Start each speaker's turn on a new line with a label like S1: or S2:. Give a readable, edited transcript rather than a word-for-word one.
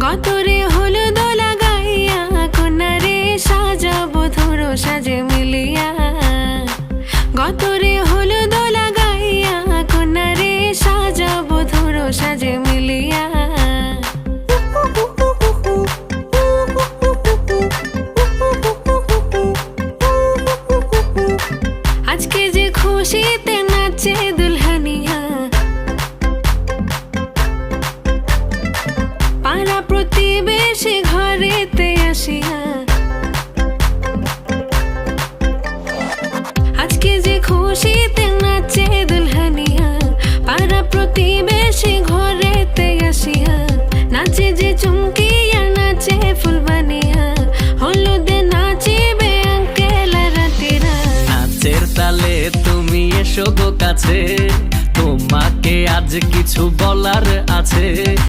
S1: গতরে হলুদ লাগাইয়া কন্যারে সাজাবো ধরো সাজে মিলিয়া। গতরে হলুদ লাগাইয়া কন্যারে সাজাবো ধরো সাজে মিলিয়া। আজকে যে খুশিতে নাচে দুলহানিয়া, পাড়া প্রতিবেশী ঘরেতে আসিয়া। আজকে যে খুশিতে নাচে দুলহানিয়া, পাড়া প্রতিবেশী ঘরেতে আসিয়া। নাচে যে চুমকিয়া নাচে ফুলবানিয়া, হলুদে নাচিবে আঙ্কেল রাতিরা।
S2: নাচের তালে তুমি এসো গো কাছে, তোমাকে আজ কিছু বলার আছে।